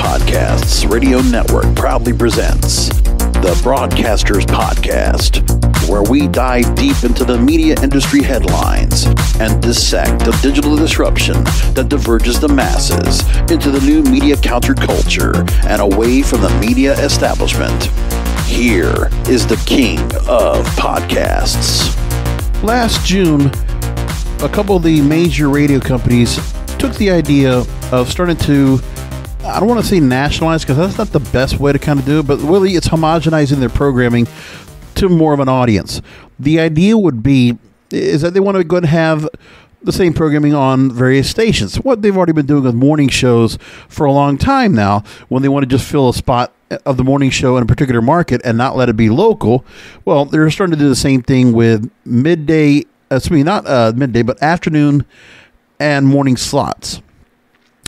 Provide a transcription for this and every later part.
Podcasts Radio Network proudly presents the Broadcasters Podcast, where we dive deep into the media industry headlines and dissect the digital disruption that diverges the masses into the new media counterculture and away from the media establishment. Here is the king of podcasts. Last June, a couple of the major radio companies took the idea of starting to, I don't want to say nationalize because that's not the best way to kind of do it, but really it's homogenizing their programming to more of an audience. The idea would be is that they want to go and have the same programming on various stations. What they've already been doing with morning shows for a long time now, when they want to just fill a spot of the morning show in a particular market and not let it be local. Well, they're starting to do the same thing with midday, not midday, but afternoon and morning slots,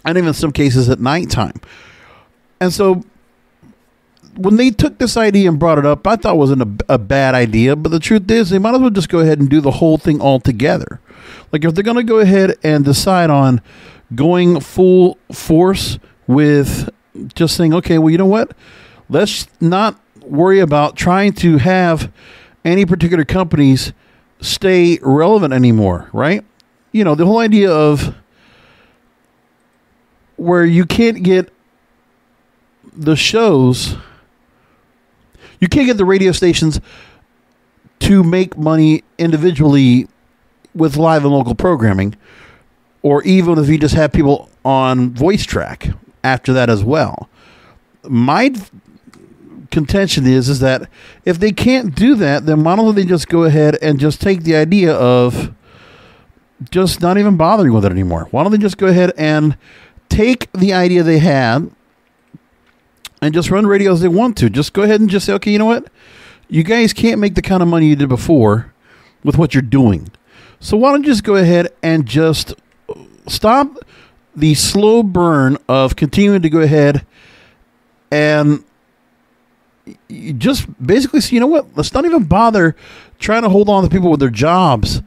and even in some cases at nighttime. And so when they took this idea and brought it up, I thought it wasn't a bad idea, but the truth is they might as well just go ahead and do the whole thing all together. Like if they're going to go ahead and decide on going full force with just saying, okay, well, you know what? Let's not worry about trying to have any particular companies stay relevant anymore, right? You know, the whole idea of where you can't get the shows, you can't get the radio stations to make money individually with live and local programming, or even if you just have people on voice track after that as well. My contention is that if they can't do that, then why don't they just go ahead and just take the idea of just not even bothering with it anymore? Why don't they just go ahead and take the idea they had and just run radio as they want to? Just go ahead and just say, okay, you know what? You guys can't make the kind of money you did before with what you're doing. So why don't you just go ahead and just stop the slow burn of continuing to go ahead and you just basically say, you know what? Let's not even bother trying to hold on to people with their jobs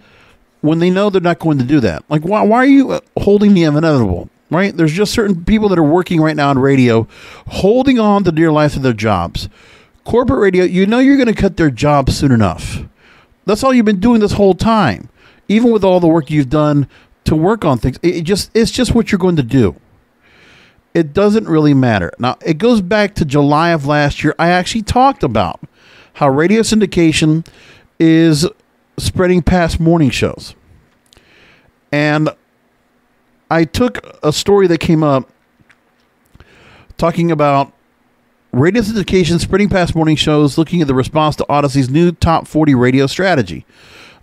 when they know they're not going to do that. Like, why are you holding the inevitable, right? There's just certain people that are working right now on radio, holding on to dear life of their jobs. Corporate radio, you know you're going to cut their jobs soon enough. That's all you've been doing this whole time. Even with all the work you've done to work on things, it's just what you're going to do. It doesn't really matter. Now, it goes back to July of last year. I actually talked about how radio syndication is spreading past morning shows. And I took a story that came up talking about radio syndication spreading past morning shows, looking at the response to Audacy's new top 40 radio strategy.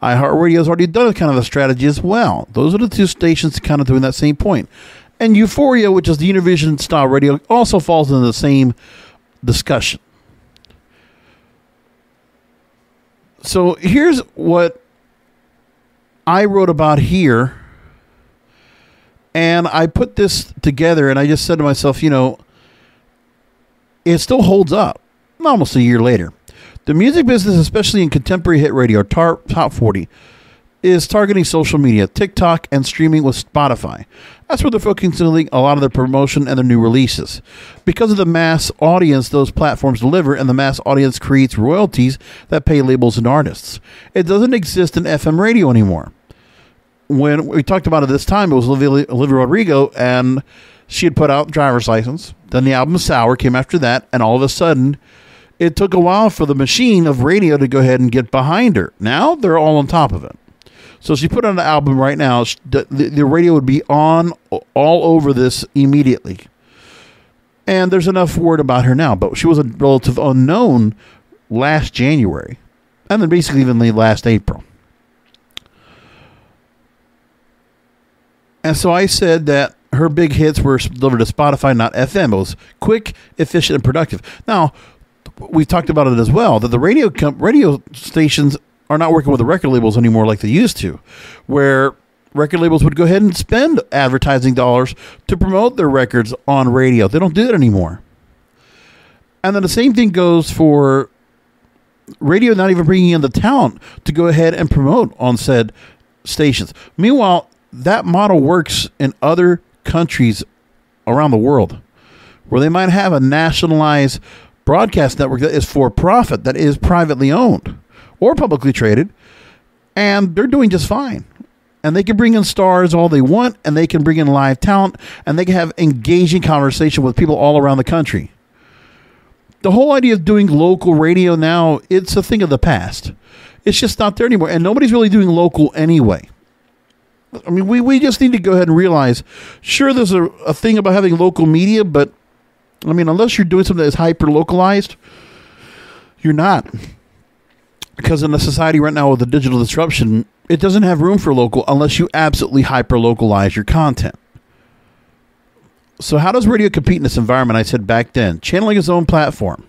iHeartRadio has already done a kind of a strategy as well. Those are the two stations kind of doing that same point. And Euphoria, which is the Univision style radio, also falls into the same discussion. So here's what I wrote about here. And I put this together and I just said to myself, you know, it still holds up almost a year later. The music business, especially in contemporary hit radio, top 40, is targeting social media, TikTok, and streaming with Spotify. That's where they're focusing a lot of their promotion and their new releases. Because of the mass audience those platforms deliver, and the mass audience creates royalties that pay labels and artists. It doesn't exist in FM radio anymore. When we talked about it this time, it was Olivia Rodrigo, and she had put out Driver's License. Then the album Sour came after that, and all of a sudden, it took a while for the machine of radio to go ahead and get behind her. Now, they're all on top of it. So she put on an album right now. The radio would be on all over this immediately. And there's enough word about her now. But she was a relative unknown last January. And then basically even last April. And so I said that her big hits were delivered to Spotify, not FM. It was quick, efficient, and productive. Now, we've talked about it as well, that the radio stations are not working with the record labels anymore like they used to, where record labels would go ahead and spend advertising dollars to promote their records on radio. They don't do that anymore. And then the same thing goes for radio not even bringing in the talent to go ahead and promote on said stations. Meanwhile, that model works in other countries around the world, where they might have a nationalized broadcast network that is for profit, that is privately owned or publicly traded, and they're doing just fine. And they can bring in stars all they want, and they can bring in live talent, and they can have engaging conversation with people all around the country. The whole idea of doing local radio now, it's a thing of the past. It's just not there anymore, and nobody's really doing local anyway. I mean, we just need to go ahead and realize, sure, there's a thing about having local media, but, I mean, unless you're doing something that is hyper-localized, you're not. Because in a society right now with the digital disruption, it doesn't have room for local unless you absolutely hyper-localize your content. So how does radio compete in this environment? I said back then, channeling its own platform.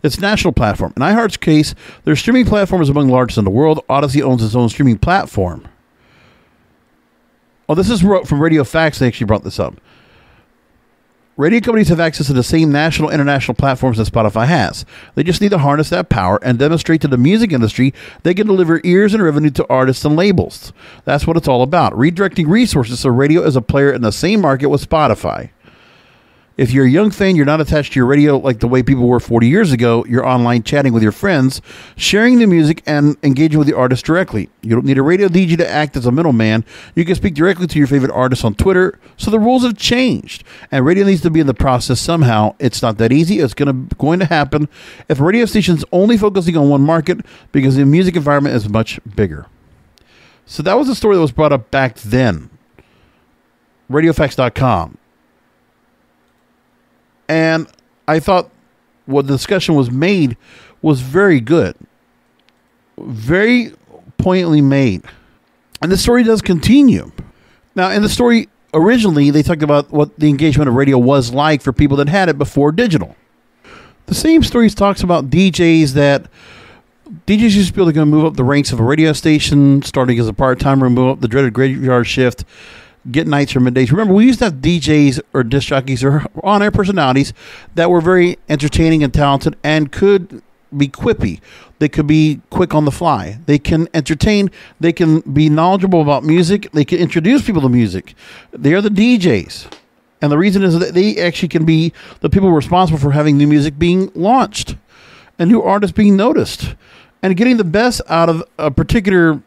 It's a national platform. In iHeart's case, their streaming platform is among the largest in the world. Audacy owns its own streaming platform. Oh, this is from Radio Facts. They actually brought this up. Radio companies have access to the same national, international platforms that Spotify has. They just need to harness that power and demonstrate to the music industry they can deliver ears and revenue to artists and labels. That's what it's all about, redirecting resources so radio is a player in the same market with Spotify. If you're a young fan, you're not attached to your radio like the way people were 40 years ago. You're online chatting with your friends, sharing the music, and engaging with the artist directly. You don't need a radio DJ to act as a middleman. You can speak directly to your favorite artists on Twitter. So the rules have changed, and radio needs to be in the process somehow. It's not that easy. It's going to happen if a radio station's only focusing on one market, because the music environment is much bigger. So that was a story that was brought up back then. RadioFacts.com. And I thought what the discussion was made was very good. Very poignantly made. And the story does continue. Now, in the story, originally, they talked about what the engagement of radio was like for people that had it before digital. The same story talks about DJs used to be able to go move up the ranks of a radio station, starting as a part-timer, move up the dreaded graveyard shift, get nights or middays. Remember, we used to have DJs or disc jockeys or on-air personalities that were very entertaining and talented and could be quippy. They could be quick on the fly. They can entertain. They can be knowledgeable about music. They can introduce people to music. They are the DJs. And the reason is that they actually can be the people responsible for having new music being launched and new artists being noticed and getting the best out of a particular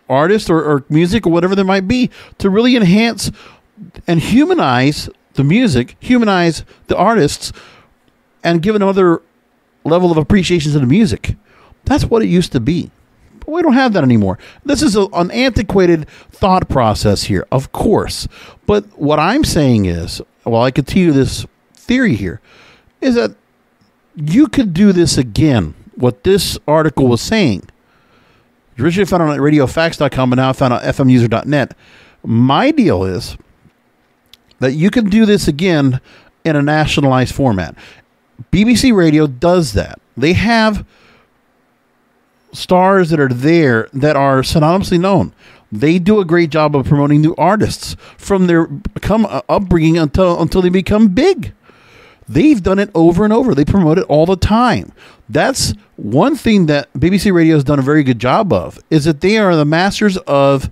artist or music or whatever there might be to really enhance and humanize the music, humanize the artists, and give another level of appreciation to the music. That's what it used to be. But we don't have that anymore. This is an antiquated thought process here, of course. But what I'm saying is, well, I continue this theory here, is that you could do this again, what this article was saying. Originally found on radiofacts.com, but now found on fmuser.net. My deal is that you can do this again in a nationalized format. BBC Radio does that. They have stars that are there that are synonymously known. They do a great job of promoting new artists from their upbringing until they become big. They've done it over and over. They promote it all the time. That's one thing that BBC Radio has done a very good job of, is that they are the masters of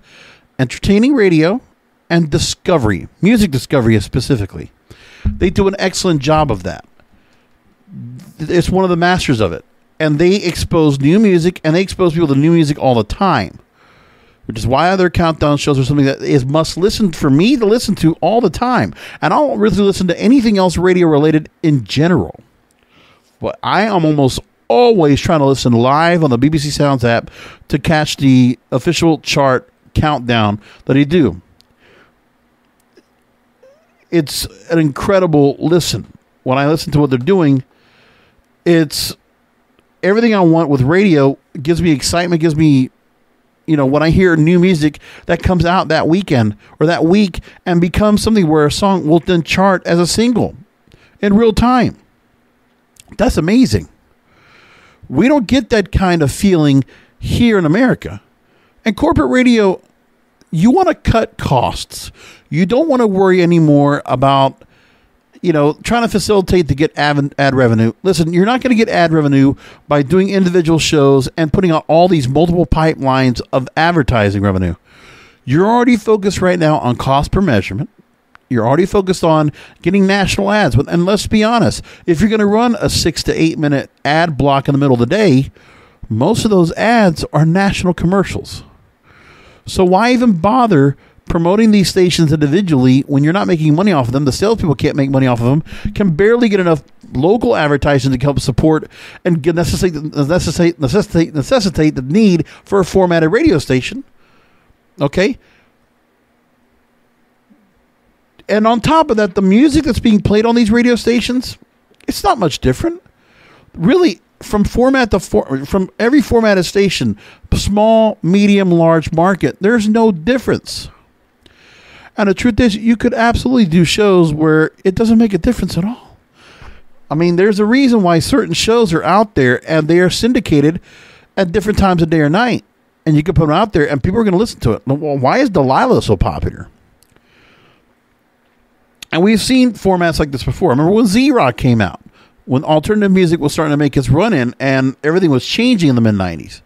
entertaining radio and discovery, music discovery specifically. They do an excellent job of that. It's one of the masters of it. And they expose new music, and they expose people to new music all the time, which is why their countdown shows are something that is must listen for me to listen to all the time. And I don't really listen to anything else radio related in general. But I am almost always trying to listen live on the BBC Sounds app to catch the official chart countdown that they do. It's an incredible listen. When I listen to what they're doing, it's everything I want with radio. It gives me excitement, gives me, when I hear new music that comes out that weekend or that week and becomes something where a song will then chart as a single in real time. That's amazing. We don't get that kind of feeling here in America. And corporate radio, you want to cut costs. You don't want to worry anymore about, trying to facilitate to get ad revenue. Listen, you're not going to get ad revenue by doing individual shows and putting out all these multiple pipelines of advertising revenue. You're already focused right now on cost per measurement. You're already focused on getting national ads. And let's be honest, if you're going to run a 6 to 8 minute ad block in the middle of the day, most of those ads are national commercials. So why even bother promoting these stations individually when you're not making money off of them? The salespeople can't make money off of them, can barely get enough local advertising to help support and necessitate the need for a formatted radio station. Okay? And on top of that, the music that's being played on these radio stations, it's not much different. Really, from format to from every formatted station, small, medium, large market, there's no difference. And the truth is, you could absolutely do shows where it doesn't make a difference at all. I mean, there's a reason why certain shows are out there and they are syndicated at different times of day or night. And you can put them out there and people are going to listen to it. Well, why is Delilah so popular? And we've seen formats like this before. Remember when Z-Rock came out? When alternative music was starting to make its run in and everything was changing in the mid-90s.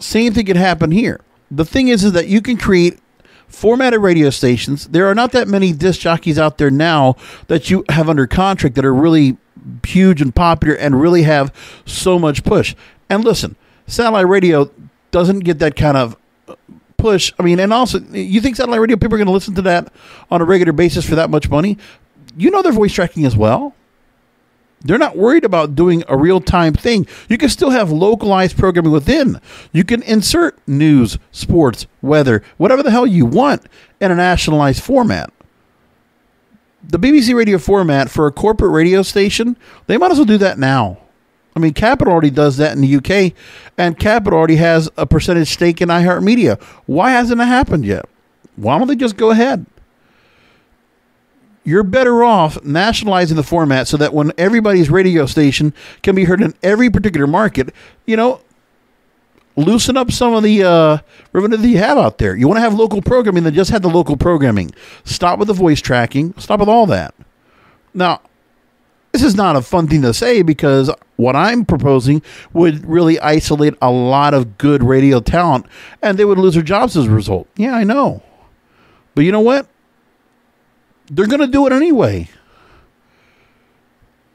Same thing could happen here. The thing is that you can create formatted radio stations. There are not that many disc jockeys out there now that you have under contract that are really huge and popular and really have so much push. And listen, satellite radio doesn't get that kind of push. I mean, and also, you think satellite radio people are going to listen to that on a regular basis for that much money? You know they're voice tracking as well. They're not worried about doing a real-time thing. You can still have localized programming within. You can insert news, sports, weather, whatever the hell you want in a nationalized format. The BBC radio format for a corporate radio station, they might as well do that now. I mean, Capital already does that in the UK, and Capital already has a percentage stake in iHeartMedia. Why hasn't it happened yet? Why don't they just go ahead? You're better off nationalizing the format so that when everybody's radio station can be heard in every particular market, you know, loosen up some of the revenue that you have out there. You want to have local programming, then just have the local programming. Stop with the voice tracking. Stop with all that. Now, this is not a fun thing to say because what I'm proposing would really isolate a lot of good radio talent and they would lose their jobs as a result. Yeah, I know. But you know what? They're going to do it anyway.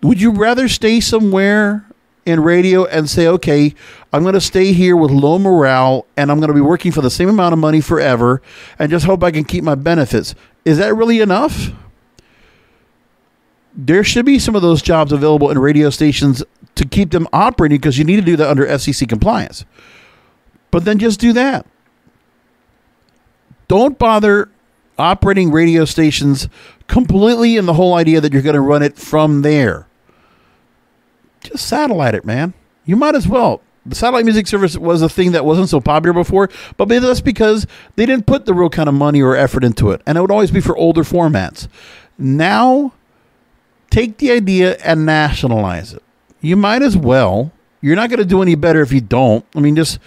Would you rather stay somewhere in radio and say, okay, I'm going to stay here with low morale and I'm going to be working for the same amount of money forever and just hope I can keep my benefits? Is that really enough? There should be some of those jobs available in radio stations to keep them operating because you need to do that under FCC compliance. But then just do that. Don't bother operating radio stations completely in the whole idea that you're going to run it from there. Just satellite it, man. You might as well. The satellite music service was a thing that wasn't so popular before, but maybe that's because they didn't put the real kind of money or effort into it, and it would always be for older formats. Now, take the idea and nationalize it. You might as well. You're not going to do any better if you don't. I mean, just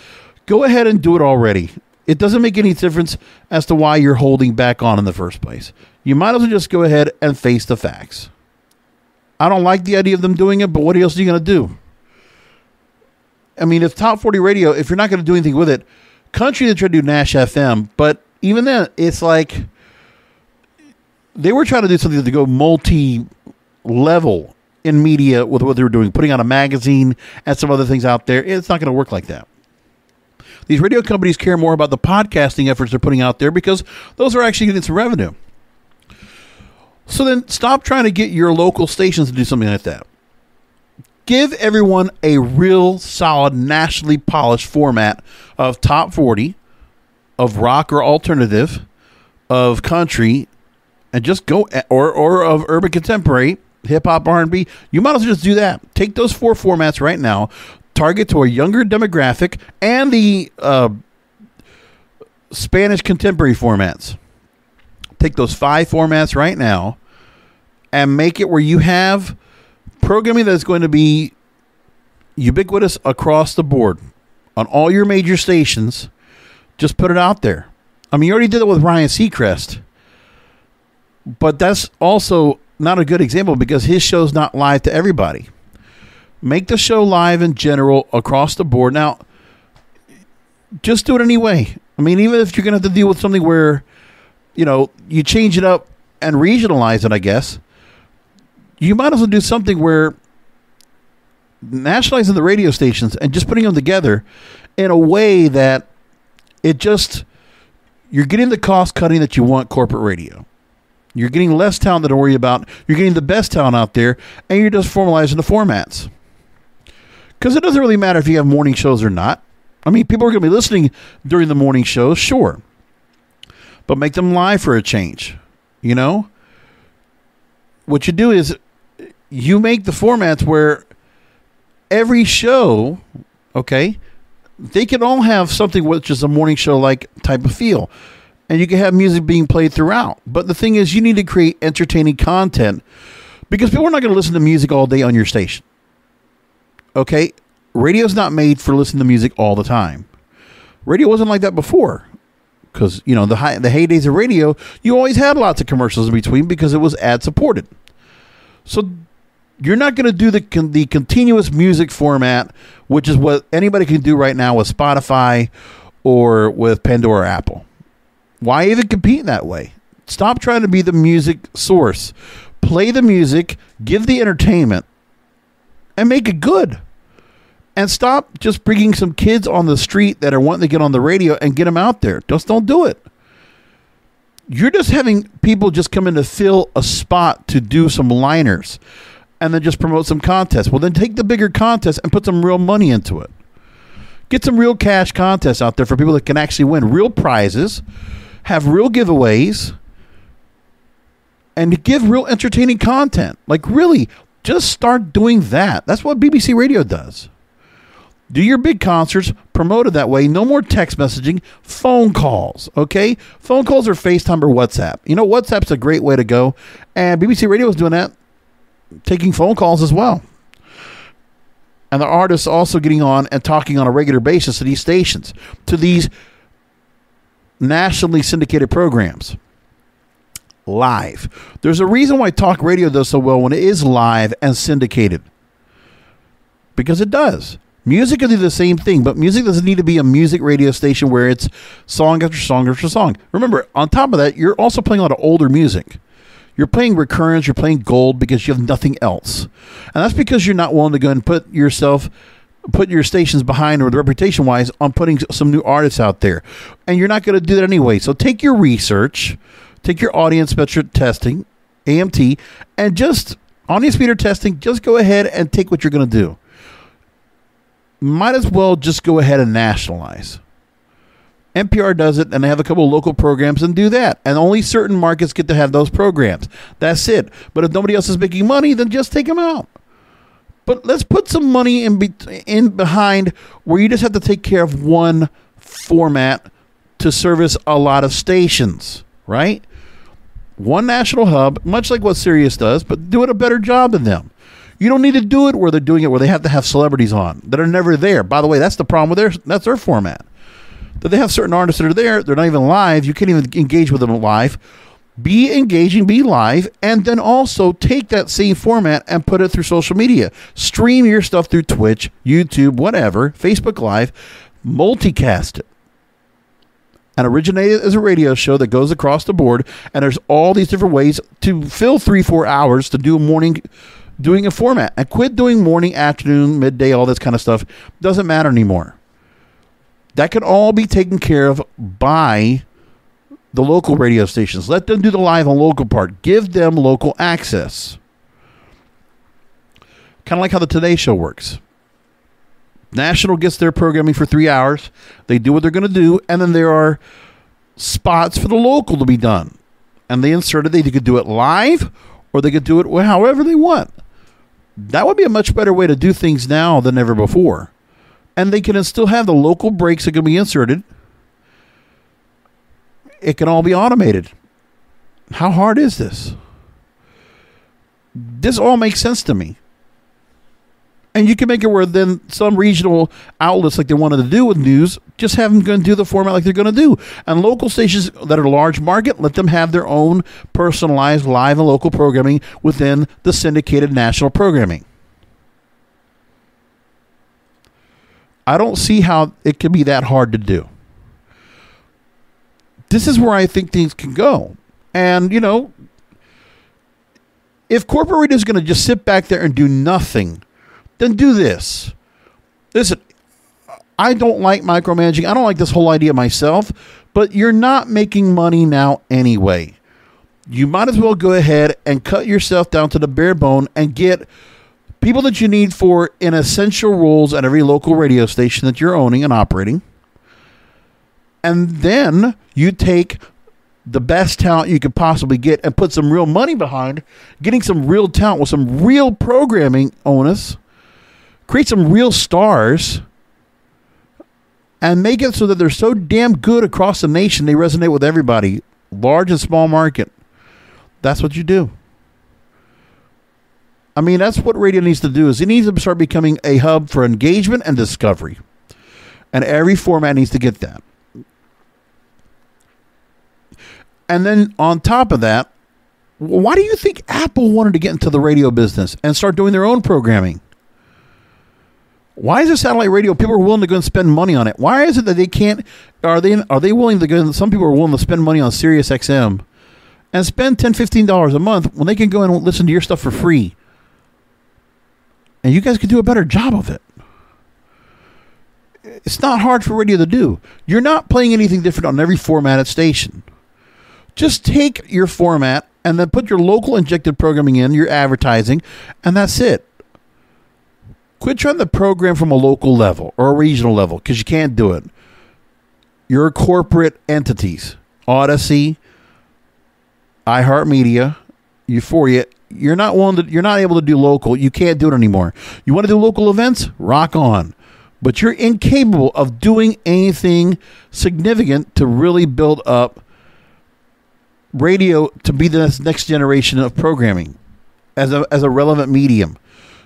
go ahead and do it already. It doesn't make any difference as to why you're holding back on in the first place. You might as well just go ahead and face the facts. I don't like the idea of them doing it, but what else are you going to do? I mean, if Top 40 Radio, if you're not going to do anything with it, country, they try to do Nash FM, but even then, it's like they were trying to do something to go multi-level in media with what they were doing, putting out a magazine and some other things out there. It's not going to work like that. These radio companies care more about the podcasting efforts they're putting out there because those are actually getting some revenue. So then stop trying to get your local stations to do something like that. Give everyone a real solid, nationally polished format of top 40, of rock or alternative, of country, and just go, or of urban contemporary, hip hop, R&B. You might as well just do that. Take those 4 formats right now, target to a younger demographic, and the Spanish contemporary formats. Take those 5 formats right now and make it where you have programming that's going to be ubiquitous across the board on all your major stations. Just put it out there. I mean, you already did it with Ryan Seacrest, but that's also not a good example because his show's not live to everybody. Make the show live in general across the board. Now, just do it anyway. I mean, even if you're going to have to deal with something where you change it up and regionalize it, I guess. You might as well do something where nationalizing the radio stations and just putting them together in a way that you're getting the cost cutting that you want corporate radio. You're getting less talent to worry about. You're getting the best talent out there, and you're just formalizing the formats. Because it doesn't really matter if you have morning shows or not. I mean, people are going to be listening during the morning shows, sure. But make them live for a change. What you do is you make the formats where every show, okay, they can all have something which is a morning show like type of feel. And you can have music being played throughout. But the thing is, you need to create entertaining content because people are not going to listen to music all day on your station. Okay? Radio's not made for listening to music all the time. Radio wasn't like that before. Because, the heydays of radio, you always had lots of commercials in between because it was ad-supported. So you're not going to do the continuous music format, which is what anybody can do right now with Spotify or with Pandora or Apple. Why even compete that way? Stop trying to be the music source. Play the music, give the entertainment, and make it good. And stop just bringing some kids on the street that are wanting to get on the radio and get them out there. Just don't do it. You're just having people just come in to fill a spot to do some liners and then just promote some contests. Well, then take the bigger contest and put some real money into it. Get some real cash contests out there for people that can actually win real prizes, have real giveaways, and give real entertaining content. Like, really, just start doing that. That's what BBC Radio does. Do your big concerts, promote it that way. No more text messaging, phone calls, okay? Phone calls or FaceTime or WhatsApp. WhatsApp's a great way to go. And BBC Radio is doing that, taking phone calls as well. And the artists also getting on and talking on a regular basis to these stations, to these nationally syndicated programs. Live. There's a reason why talk radio does so well when it is live and syndicated. Because it does. Music can do the same thing, but music doesn't need to be a music radio station where it's song after song after song. Remember, on top of that, you're also playing a lot of older music. You're playing recurrence, you're playing gold because you have nothing else. And that's because you're not willing to go and put your stations behind, or the reputation-wise, on putting some new artists out there. And you're not going to do that anyway. So take your research, take your audience metric testing, AMT, and just audience meter testing, just go ahead and take what you're going to do. Might as well just go ahead and nationalize. NPR does it, and they have a couple of local programs and do that. And only certain markets get to have those programs. That's it. But if nobody else is making money, then just take them out. But let's put some money in behind where you just have to take care of one format to service a lot of stations, right? One national hub, much like what Sirius does, but do it a better job than them. You don't need to do it where they're doing it where they have to have celebrities on that are never there. By the way, that's the problem with that's their format. That they have certain artists that are there, they're not even live. You can't even engage with them live. Be engaging, be live, and then also take that same format and put it through social media. Stream your stuff through Twitch, YouTube, whatever, Facebook Live, multicast it. And originate it as a radio show that goes across the board, and there's all these different ways to fill 3-4 hours to do a morning, doing a format. And quit doing morning, afternoon, midday, all this kind of stuff. Doesn't matter anymore. That can all be taken care of by the local radio stations. Let them do the live and local part. Give them local access. Kind of like how the Today Show works. National gets their programming for 3 hours. They do what they're going to do, and then there are spots for the local to be done. And they insert it. They could do it live, or they could do it however they want. That would be a much better way to do things now than ever before. And they can still have the local breaks that can be inserted. It can all be automated. How hard is this? This all makes sense to me. And you can make it where then some regional outlets, like they wanted to do with news, just have them going to do the format like they're going to do. And local stations that are large market, let them have their own personalized live and local programming within the syndicated national programming. I don't see how it can be that hard to do. This is where I think things can go. And, if corporate radio is going to just sit back there and do nothing, then do this. Listen, I don't like micromanaging. I don't like this whole idea myself, but you're not making money now anyway. You might as well go ahead and cut yourself down to the bare bone and get people that you need for in essential roles at every local radio station that you're owning and operating. And then you take the best talent you could possibly get and put some real money behind getting some real talent with some real programming onus, create some real stars, and make it so that they're so damn good across the nation they resonate with everybody, large and small market. That's what you do. I mean, that's what radio needs to do, is it needs to start becoming a hub for engagement and discovery. And every format needs to get that. And then on top of that, why do you think Apple wanted to get into the radio business and start doing their own programming? Why is it satellite radio? People are willing to go and spend money on it. Why is it that they can't? Are they willing to go? Some people are willing to spend money on Sirius XM and spend $10, $15 a month when they can go and listen to your stuff for free. And you guys could do a better job of it. It's not hard for radio to do. You're not playing anything different on every formatted station. Just take your format and then put your local injected programming in, your advertising, and that's it. Quit trying to program from a local level or a regional level, because you can't do it. You're corporate entities. Audacy, iHeartMedia, Euphoria. You're not able to do local. You can't do it anymore. You want to do local events? Rock on. But you're incapable of doing anything significant to really build up radio to be the next generation of programming as a relevant medium.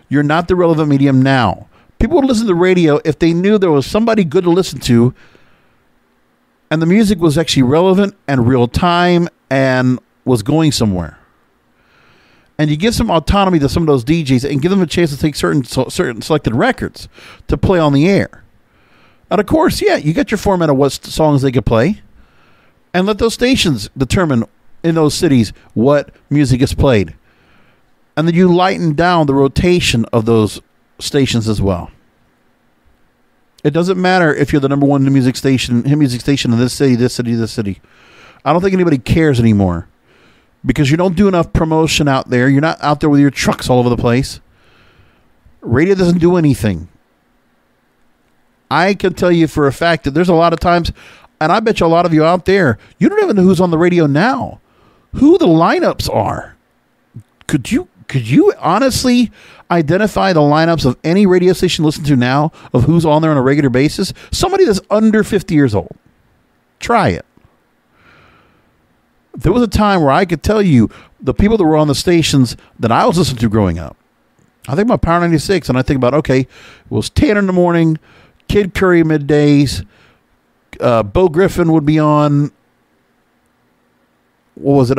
You're not the relevant medium now. People would listen to radio if they knew there was somebody good to listen to and the music was actually relevant and real time and was going somewhere. And you give some autonomy to some of those DJs and give them a chance to take certain selected records to play on the air. And of course, yeah, you got your format of what songs they could play, and let those stations determine in those cities what music is played. And then you lighten down the rotation of those stations as well. It doesn't matter if you're the number one music station in this city, this city, this city. I don't think anybody cares anymore, because you don't do enough promotion out there. You're not out there with your trucks all over the place. Radio doesn't do anything. I can tell you for a fact that there's a lot of times, and I bet you a lot of you out there, you don't even know who's on the radio now, who the lineups are. Could you honestly identify the lineups of any radio station you listen to now of who's on there on a regular basis? Somebody that's under 50 years old. Try it. There was a time where I could tell you the people that were on the stations that I was listening to growing up. I think about Power 96, and I think about, okay, it was Tanner in the morning, Kid Curry middays, Bo Griffin would be on. What was it?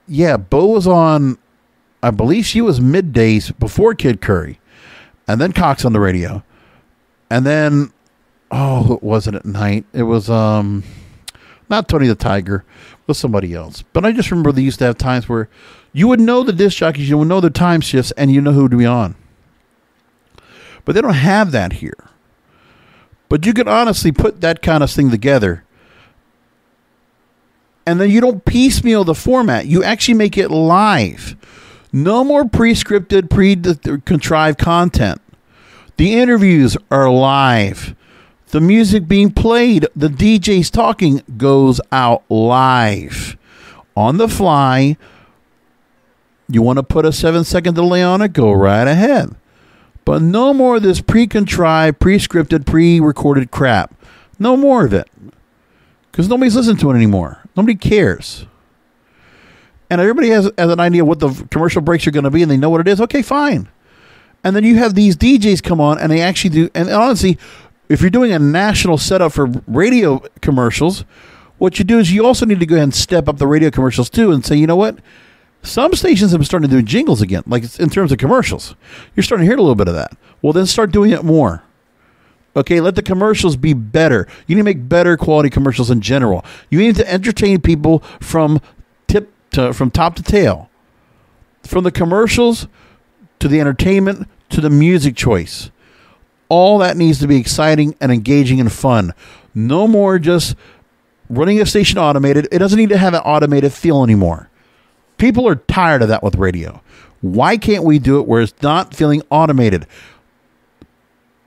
Yeah, Bo was on, I believe she was middays before Kid Curry. And then Cox on the radio. And then, it wasn't at night. It was not Tony the Tiger. It was somebody else. But I just remember they used to have times where you would know the disc jockeys, you would know the time shifts, and you know who to be on. But they don't have that here. But you can honestly put that kind of thing together. And then you don't piecemeal the format. You actually make it live. No more pre-scripted, pre-contrived content. The interviews are live. The music being played, the DJs talking, goes out live. On the fly. You want to put a 7-second delay on it? Go right ahead. But no more of this pre-contrived, pre-scripted, pre-recorded crap. No more of it. Because nobody's listening to it anymore. Nobody cares. And everybody has an idea what the commercial breaks are going to be, and they know what it is. Okay, fine. And then you have these DJs come on, and they actually do. And honestly, if you're doing a national setup for radio commercials, what you do is you also need to go ahead and step up the radio commercials too and say, you know what? Some stations have been starting to do jingles again, like in terms of commercials. You're starting to hear a little bit of that. Well, then start doing it more. Okay, let the commercials be better. You need to make better quality commercials in general. You need to entertain people from top to tail. From the commercials to the entertainment to the music choice. All that needs to be exciting and engaging and fun. No more just running a station automated. It doesn't need to have an automated feel anymore. People are tired of that with radio. Why can't we do it where it's not feeling automated?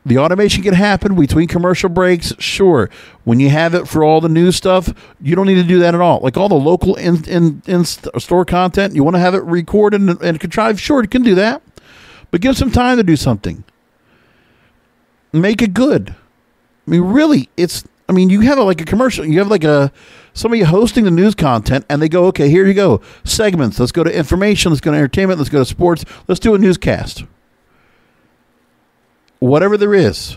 The automation can happen between commercial breaks, sure. When you have it for all the news stuff, you don't need to do that at all. Like all the local in-store content, you want to have it recorded and contrived, sure, it can do that. But give some time to do something. Make it good. I mean, really, you have like a commercial. You have like somebody hosting the news content, and they go, okay, here you go. Segments. Let's go to information. Let's go to entertainment. Let's go to sports. Let's do a newscast. Whatever there is.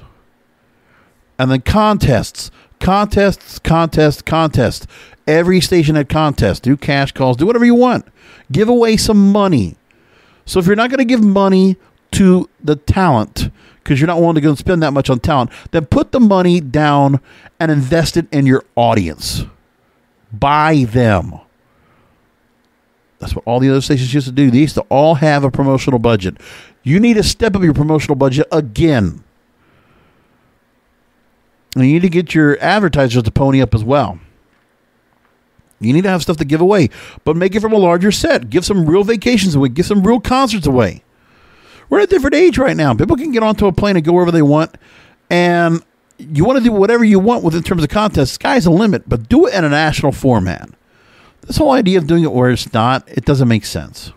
And then contests. Every station had contests. Do cash calls. Do whatever you want. Give away some money. So if you're not going to give money to the talent, because you're not willing to go and spend that much on talent, then put the money down and invest it in your audience. Buy them. That's what all the other stations used to do. They used to all have a promotional budget. You need to step up your promotional budget again. And you need to get your advertisers to pony up as well. You need to have stuff to give away, but make it from a larger set. Give some real vacations away. Give some real concerts away. We're at a different age right now. People can get onto a plane and go wherever they want. And you want to do whatever you want in terms of contests. Sky's the limit, but do it in a national format. This whole idea of doing it where it's not, it doesn't make sense.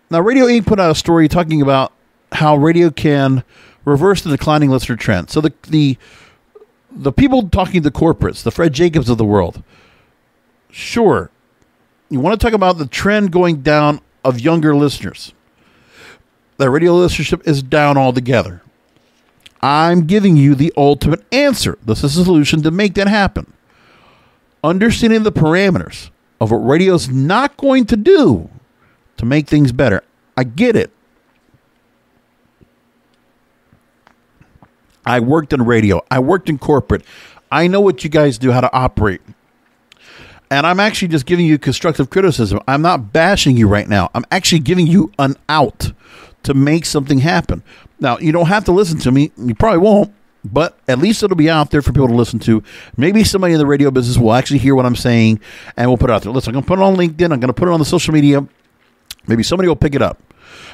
Now, Radio Inc. put out a story talking about how radio can reverse the declining listener trend. So the people talking to the corporates, the Fred Jacobs of the world, sure, you want to talk about the trend going down of younger listeners. The radio listenership is down altogether. I'm giving you the ultimate answer. This is a solution to make that happen. Understanding the parameters of what radio's not going to do to make things better. I get it. I worked in radio. I worked in corporate. I know what you guys do, how to operate. And I'm actually just giving you constructive criticism. I'm not bashing you right now. I'm actually giving you an out to make something happen. Now, you don't have to listen to me. You probably won't, but at least it'll be out there for people to listen to. Maybe somebody in the radio business will actually hear what I'm saying, and we'll put it out there. Listen, I'm going to put it on LinkedIn. I'm going to put it on the social media. Maybe somebody will pick it up.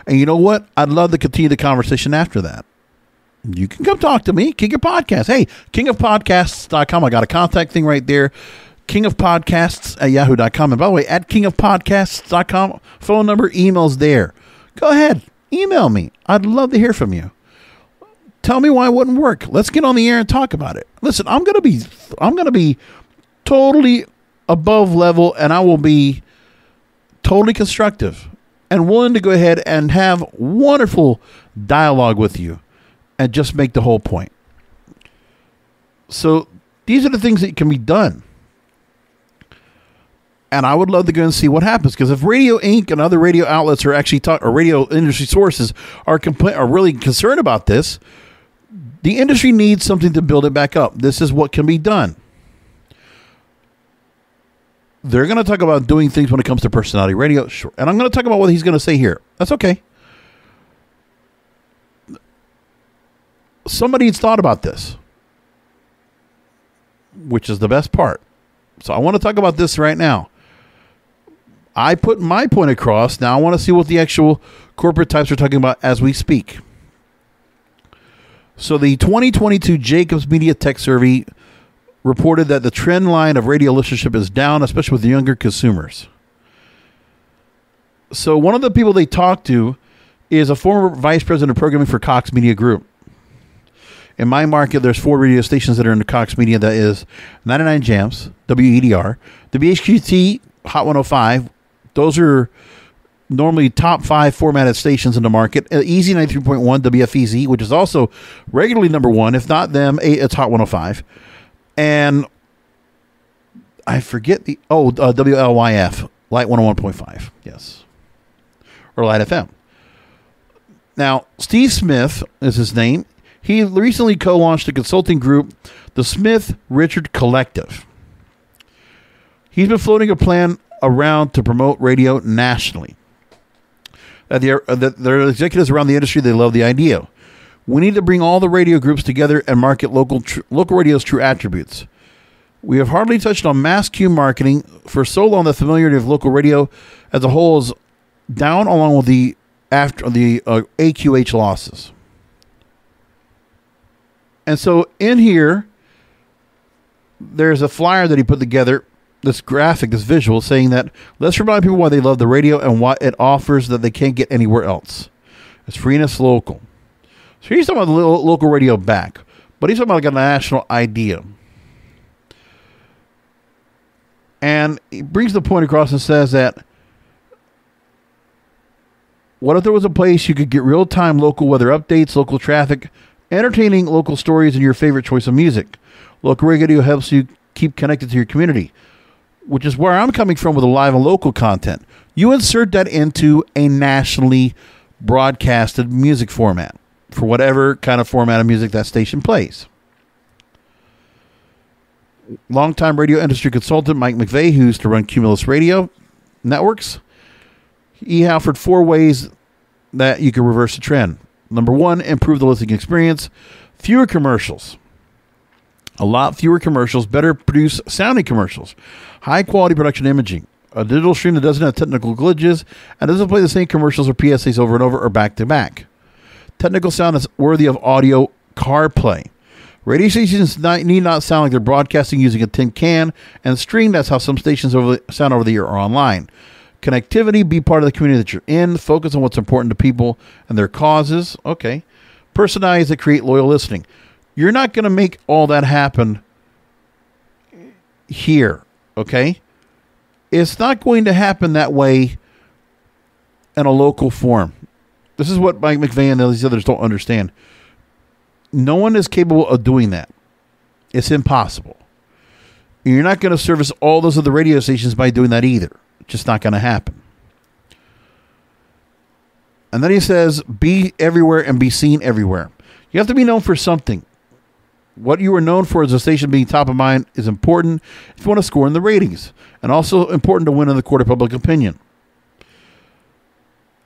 And you know what? I'd love to continue the conversation after that. You can come talk to me. King of Podcasts. Hey, kingofpodcasts.com. I got a contact thing right there. kingofpodcasts@yahoo.com. And by the way, at kingofpodcasts.com, phone number, emails there. Go ahead. Email me. I'd love to hear from you. Tell me why it wouldn't work. Let's get on the air and talk about it. Listen, I'm going to be totally above level, and I will be totally constructive and willing to go ahead and have wonderful dialogue with you and just make the whole point. So these are the things that can be done. And I would love to go and see what happens, because if Radio Inc. and other radio outlets are actually or radio industry sources are really concerned about this, the industry needs something to build it back up. This is what can be done. They're going to talk about doing things when it comes to personality radio, sure. And I'm going to talk about what he's going to say here. That's okay. Somebody's thought about this, which is the best part. So I want to talk about this right now. I put my point across. Now I want to see what the actual corporate types are talking about as we speak. So the 2022 Jacobs Media Tech Survey reported that the trend line of radio listenership is down, especially with the younger consumers. So one of the people they talked to is a former vice president of programming for Cox Media Group. In my market, there's 4 radio stations that are in the Cox Media. That is 99 Jams, WEDR, WHQT, Hot 105. Those are normally top 5 formatted stations in the market. Easy 93.1, WFEZ, which is also regularly number 1. If not them, it's Hot 105. And I forget WLYF, Light 101.5. Yes. Or Light FM. Now, Steve Smith is his name. He recently co-launched a consulting group, the Smith Richard Collective. He's been floating a plan around to promote radio nationally. There are executives around the industry, they love the idea. We need to bring all the radio groups together and market local radio's true attributes. We have hardly touched on mass Q marketing for so long that familiarity of local radio as a whole is down, along with the AQH losses. And so in here, there's a flyer that he put together, this graphic, this visual, saying that let's remind people why they love the radio and what it offers that they can't get anywhere else. It's free and it's local. So he's talking about the local radio back, but he's talking about like a national idea. And he brings the point across and says that what if there was a place you could get real-time local weather updates, local traffic, entertaining local stories, and your favorite choice of music? Local radio helps you keep connected to your community, which is where I'm coming from with the live and local content. You insert that into a nationally broadcasted music format for whatever kind of format of music that station plays. Longtime radio industry consultant Mike McVeigh, who used to run Cumulus Radio Networks, he offered 4 ways that you can reverse the trend. Number 1, improve the listening experience. Fewer commercials. A lot fewer commercials, better produce sounding commercials. High quality production imaging. A digital stream that doesn't have technical glitches and doesn't play the same commercials or PSAs over and over or back to back. Technical sound that's worthy of audio CarPlay. Radio stations need not sound like they're broadcasting using a tin can and stream. That's how some stations sound over the air or online. Connectivity, be part of the community that you're in. Focus on what's important to people and their causes. Okay. Personalities that create loyal listening. You're not going to make all that happen here. Okay. It's not going to happen that way in a local form. This is what Mike McVeigh and these others don't understand. No one is capable of doing that. It's impossible. You're not going to service all those other radio stations by doing that either. It's just not going to happen. And then he says, be everywhere and be seen everywhere. You have to be known for something. What you are known for as a station being top of mind is important if you want to score in the ratings, and also important to win in the court of public opinion.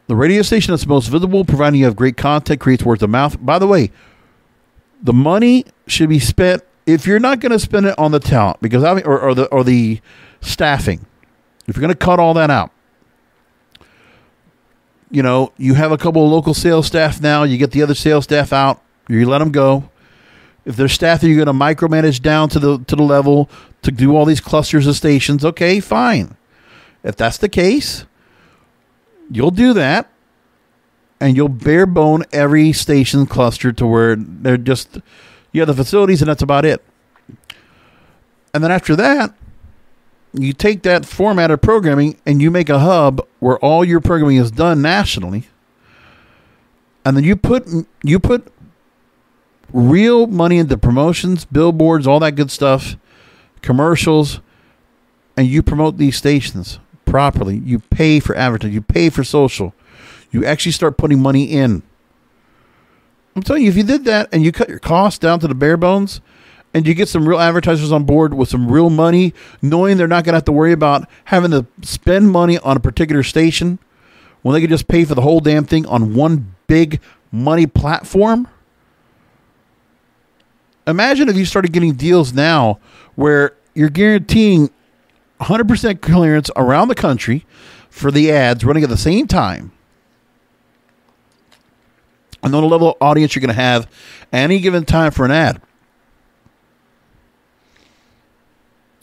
The radio station that's most visible, providing you have great content, creates word of mouth. By the way, the money should be spent, if you're not going to spend it on the talent, because or the staffing, if you're going to cut all that out, you know, you have a couple of local sales staff now, you get the other sales staff out, you let them go. If there's staff that you're going to micromanage down to the level to do all these clusters of stations, okay, fine. If that's the case, you'll do that, and you'll bare bone every station cluster to where they're just, you have the facilities and that's about it. And then after that, you take that format of programming and you make a hub where all your programming is done nationally. And then you put real money into promotions, billboards, all that good stuff, commercials, and you promote these stations properly. You pay for advertising. You pay for social. You actually start putting money in. I'm telling you, if you did that and you cut your costs down to the bare bones and you get some real advertisers on board with some real money, knowing they're not going to have to worry about having to spend money on a particular station when they can just pay for the whole damn thing on one big money platform. Imagine if you started getting deals now where you're guaranteeing 100% clearance around the country for the ads running at the same time. And then the level of audience you're going to have at any given time for an ad.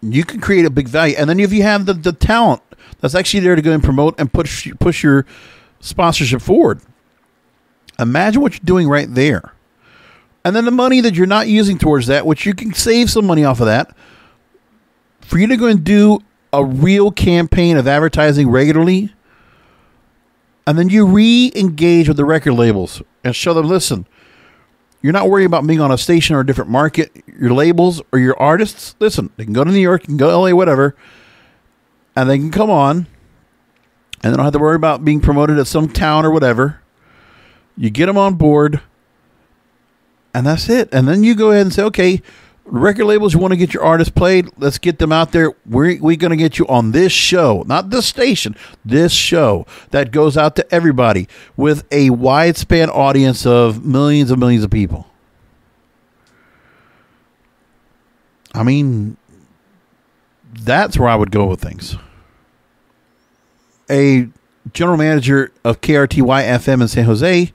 You can create a big value. And then if you have the talent that's actually there to go and promote and push your sponsorship forward, imagine what you're doing right there. And then the money that you're not using towards that, which you can save some money off of that, for you to go and do a real campaign of advertising regularly, and then you re-engage with the record labels and show them, listen, you're not worried about being on a station or a different market. Your labels or your artists, listen, they can go to New York, can go to LA, whatever, and they can come on, and they don't have to worry about being promoted at some town or whatever. You get them on board, and that's it. And then you go ahead and say, okay, record labels, you want to get your artists played, let's get them out there. We're going to get you on this show, not this station, this show that goes out to everybody with a wide span audience of millions of people. I mean, that's where I would go with things. A general manager of KRTY FM in San Jose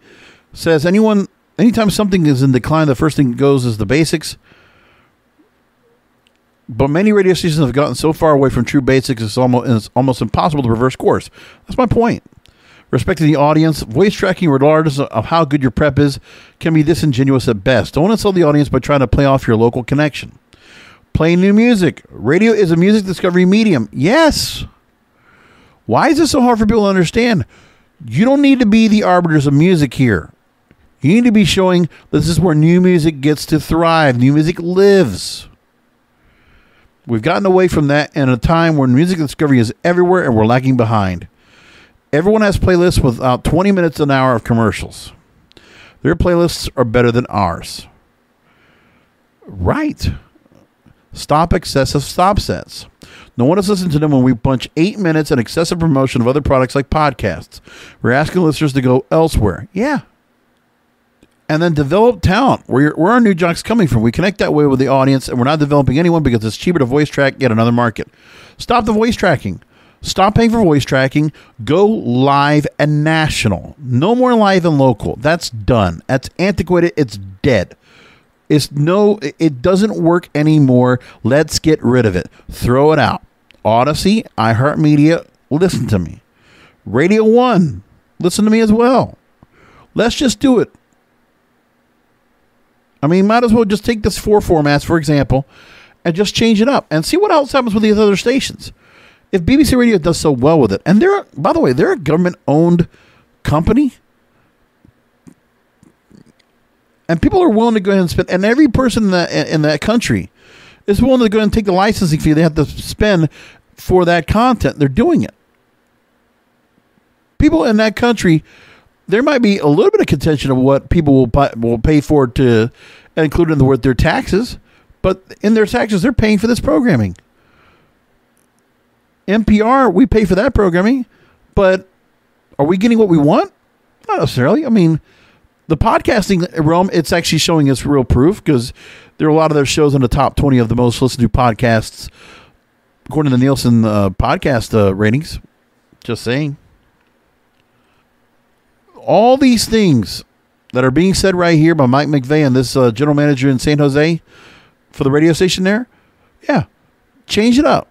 says, anytime something is in decline, the first thing that goes is the basics. But many radio stations have gotten so far away from true basics, it's almost impossible to reverse course. That's my point. Respecting the audience, voice tracking, regardless of how good your prep is, can be disingenuous at best. Don't insult the audience by trying to play off your local connection. Play new music. Radio is a music discovery medium. Yes. Why is this so hard for people to understand? You don't need to be the arbiters of music here. You need to be showing this is where new music gets to thrive. New music lives. We've gotten away from that in a time where music discovery is everywhere and we're lagging behind. Everyone has playlists with about 20 minutes an hour of commercials. Their playlists are better than ours. Right. Stop excessive stop sets. No one is listening to them when we bunch 8 minutes and excessive promotion of other products like podcasts. We're asking listeners to go elsewhere. Yeah. And then develop talent. Where our new jocks coming from? We connect that way with the audience, and we're not developing anyone because it's cheaper to voice track yet another market. Stop the voice tracking. Stop paying for voice tracking. Go live and national. No more live and local. That's done. That's antiquated. It's dead. It doesn't work anymore. Let's get rid of it. Throw it out. Audacy, iHeartMedia, listen to me. Radio 1, listen to me as well. Let's just do it. I mean, might as well just take this 4 formats, for example, and just change it up and see what else happens with these other stations. If BBC Radio does so well with it, and by the way, they're a government-owned company, and people are willing to go ahead and spend, and every person in that country is willing to go ahead and take the licensing fee they have to spend for that content. They're doing it. People in that country, there might be a little bit of contention of what people will pay for to include in their taxes, but in their taxes, they're paying for this programming. NPR, we pay for that programming, but are we getting what we want? Not necessarily. I mean, the podcasting realm, it's actually showing us real proof because there are a lot of their shows in the top 20 of the most listened to podcasts, according to Nielsen podcast ratings. Just saying. All these things that are being said right here by Mike McVeigh, this general manager in San Jose for the radio station there, yeah, change it up.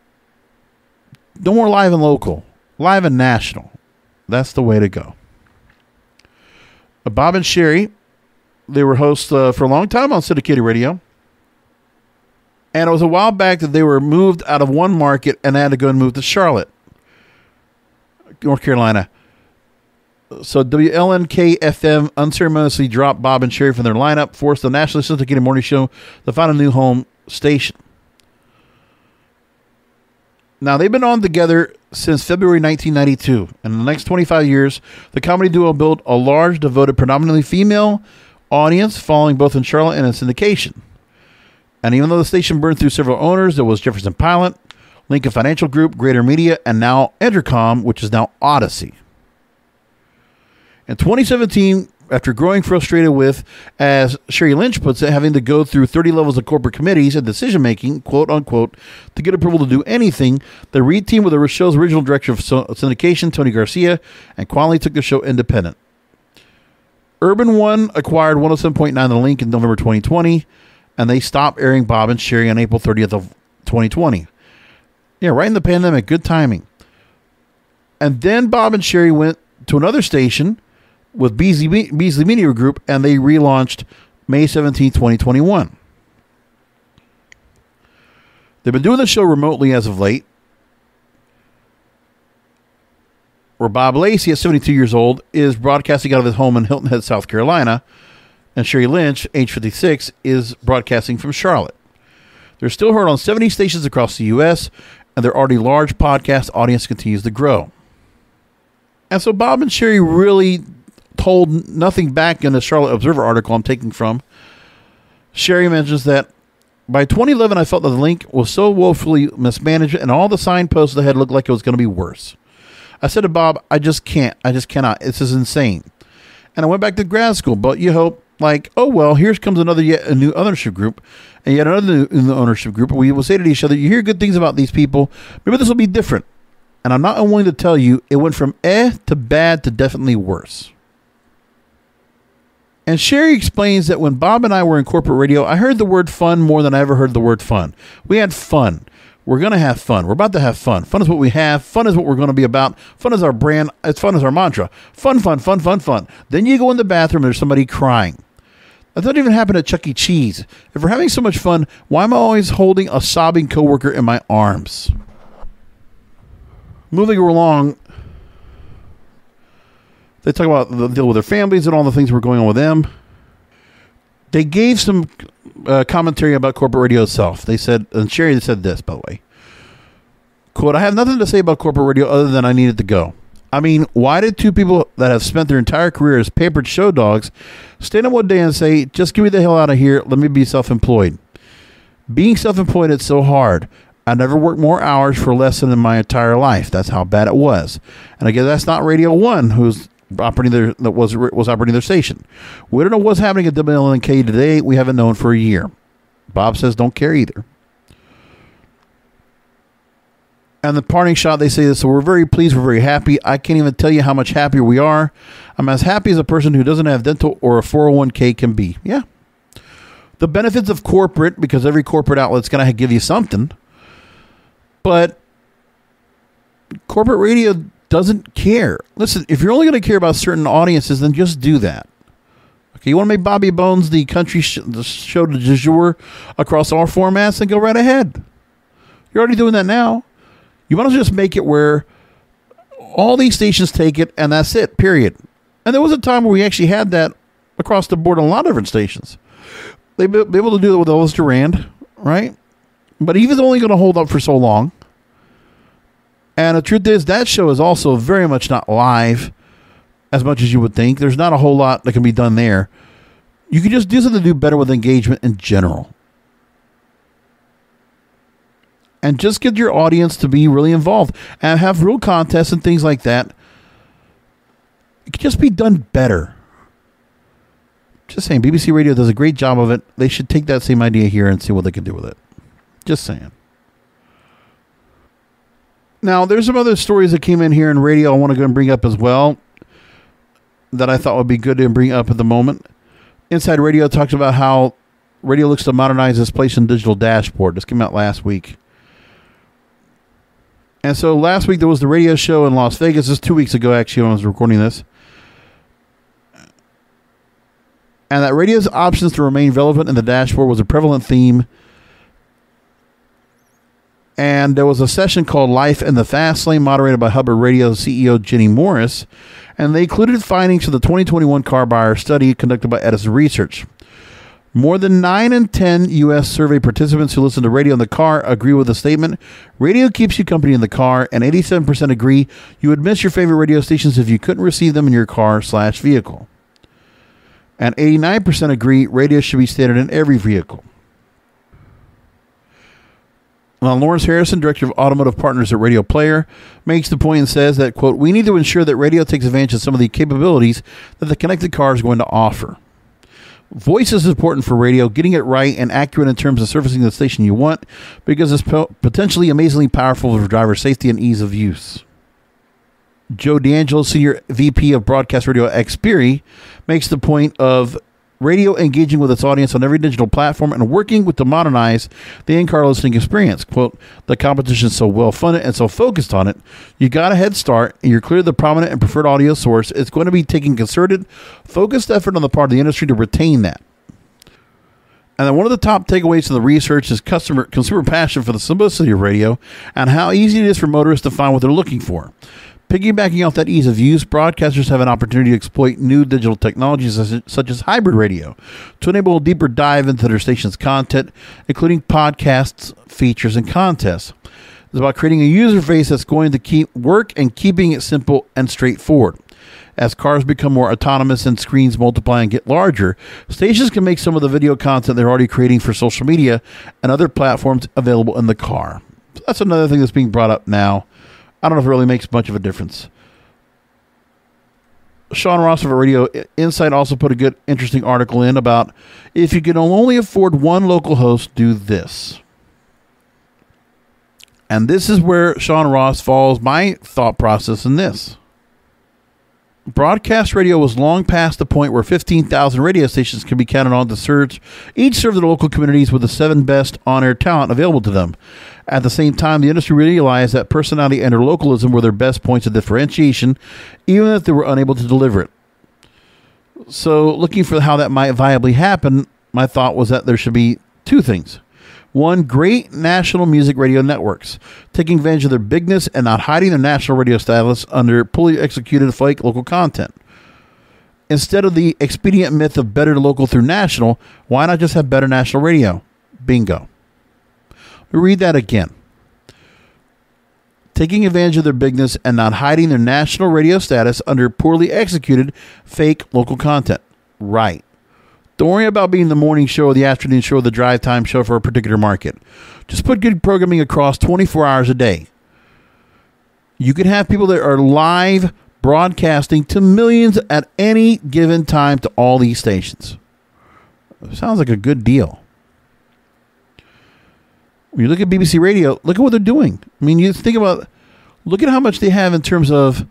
No more live and local, live and national. That's the way to go. Bob and Sherry, they were hosts for a long time on syndicated radio. And it was a while back that they were moved out of one market and had to go and move to Charlotte, North Carolina. So WLNK-FM unceremoniously dropped Bob and Sherry from their lineup, forced the nationally syndicated morning show to find a new home station. Now, they've been on together since February 1992. And in the next 25 years, the comedy duo built a large, devoted, predominantly female audience, following both in Charlotte and in syndication. And even though the station burned through several owners, there was Jefferson Pilot, Lincoln Financial Group, Greater Media, and now Entercom, which is now Audacy. In 2017, after growing frustrated with, as Sherry Lynch puts it, having to go through 30 levels of corporate committees and decision-making, quote-unquote, to get approval to do anything, the reteamed with the show's original director of syndication, Tony Garcia, and quietly took the show independent. Urban One acquired 107.9 The Link in November 2020, and they stopped airing Bob and Sherry on April 30th of 2020. Yeah, right in the pandemic. Good timing. And then Bob and Sherry went to another station with Beasley Media Group, and they relaunched May 17, 2021. They've been doing the show remotely as of late, where Bob Lacey, at 72 years old, is broadcasting out of his home in Hilton Head, South Carolina, and Sherry Lynch, age 56, is broadcasting from Charlotte. They're still heard on 70 stations across the U.S., and their already large podcast audience continues to grow. And so Bob and Sherry really told nothing back in the Charlotte Observer article I'm taking from. Sherry mentions that by 2011, I felt that the link was so woefully mismanaged and all the signposts ahead looked like it was going to be worse. I said to Bob, I just cannot. This is insane. And I went back to grad school, but you hope, like, oh, well, here comes yet a new ownership group and yet another new ownership group. We will say to each other, you hear good things about these people. Maybe this will be different. And I'm not unwilling to tell you, it went from to bad to definitely worse. And Sherry explains that when Bob and I were in corporate radio, I heard the word fun more than I ever heard the word fun. We had fun. We're going to have fun. We're about to have fun. Fun is what we have. Fun is what we're going to be about. Fun is our brand. Fun is our mantra. Fun, fun, fun, fun, fun. Then you go in the bathroom and there's somebody crying. That doesn't even happen at Chuck E. Cheese. If we're having so much fun, why am I always holding a sobbing coworker in my arms? Moving along, they talk about the deal with their families and all the things that were going on with them. They gave some commentary about corporate radio itself. They said, and Sherry said this, by the way, quote, I have nothing to say about corporate radio other than I needed to go. I mean, why did two people that have spent their entire career as papered show dogs stand up one day and say, just get me the hell out of here, let me be self-employed? Being self-employed, it's so hard. I never worked more hours for less than in my entire life. That's how bad it was. And I guess that's not Radio 1 who's operating was operating their station. We don't know what's happening at WLNK today. We haven't known for a year. Bob says don't care either. And the parting shot, they say this, so we're very pleased, we're very happy. I can't even tell you how much happier we are. I'm as happy as a person who doesn't have dental or a 401k can be. Yeah. The benefits of corporate, because every corporate outlet's going to give you something. But corporate radio doesn't care. Listen, if you're only going to care about certain audiences, then just do that. Okay, you want to make Bobby Bones the country the show de jour across all formats, then go right ahead. You're already doing that now. You might as well just make it where all these stations take it, and that's it, period. And there was a time where we actually had that across the board on a lot of different stations. They'd be able to do it with Elvis Duran, right? But he was only going to hold up for so long. And the truth is, that show is also very much not live as much as you would think. There's not a whole lot that can be done there. You can just do something to do better with engagement in general. And just get your audience to be really involved and have real contests and things like that. It can just be done better. Just saying, BBC Radio does a great job of it. They should take that same idea here and see what they can do with it. Just saying. Now, there's some other stories that came in here in radio I want to go and bring up as well that I thought would be good to bring up at the moment. Inside Radio talks about how radio looks to modernize its place in digital dashboard. This came out last week. And so last week there was the radio show in Las Vegas. This is 2 weeks ago, actually, when I was recording this. And that radio's options to remain relevant in the dashboard was a prevalent theme. And there was a session called Life in the Fast Lane, moderated by Hubbard Radio CEO Jenny Morris. And they included findings from the 2021 car buyer study conducted by Edison Research. More than 9 in 10 U.S. survey participants who listen to radio in the car agree with the statement. Radio keeps you company in the car, and 87% agree you would miss your favorite radio stations if you couldn't receive them in your car/vehicle. And 89% agree radio should be standard in every vehicle. Now, Lawrence Harrison, director of automotive partners at Radio Player, makes the point and says that, quote, we need to ensure that radio takes advantage of some of the capabilities that the connected car is going to offer. Voice is important for radio, getting it right and accurate in terms of surfacing the station you want, because it's potentially amazingly powerful for driver safety and ease of use. Joe D'Angelo, Senior VP of Broadcast Radio at Xperi, makes the point of radio engaging with its audience on every digital platform and working to modernize the in-car listening experience. Quote, the competition is so well-funded and so focused on it, you got a head start and you're clearly the prominent and preferred audio source. It's going to be taking concerted, focused effort on the part of the industry to retain that. And then one of the top takeaways from the research is consumer passion for the simplicity of radio and how easy it is for motorists to find what they're looking for. Piggybacking off that ease of use, broadcasters have an opportunity to exploit new digital technologies such as hybrid radio to enable a deeper dive into their station's content, including podcasts, features, and contests. It's about creating a user face that's going to keep work and keeping it simple and straightforward. As cars become more autonomous and screens multiply and get larger, stations can make some of the video content they're already creating for social media and other platforms available in the car. So that's another thing that's being brought up now. I don't know if it really makes much of a difference. Sean Ross of Radio Insight also put a good, interesting article in about if you can only afford one local host, do this. And this is where Sean Ross follows my thought process in this. Broadcast radio was long past the point where 15,000 radio stations can be counted on to serve their local communities with the 7 best on-air talent available to them. At the same time, the industry realized that personality and localism were their best points of differentiation, even if they were unable to deliver it. So, looking for how that might viably happen, my thought was that there should be 2 things. 1, great national music radio networks, taking advantage of their bigness and not hiding their national radio status under poorly executed fake local content. Instead of the expedient myth of better local through national, why not just have better national radio? Bingo. Let me read that again. Taking advantage of their bigness and not hiding their national radio status under poorly executed fake local content. Right. Don't worry about being the morning show or the afternoon show or the drive time show for a particular market. Just put good programming across 24 hours a day. You can have people that are live broadcasting to millions at any given time to all these stations. Sounds like a good deal. When you look at BBC Radio, look at what they're doing. I mean, you think about, look at how much they have in terms of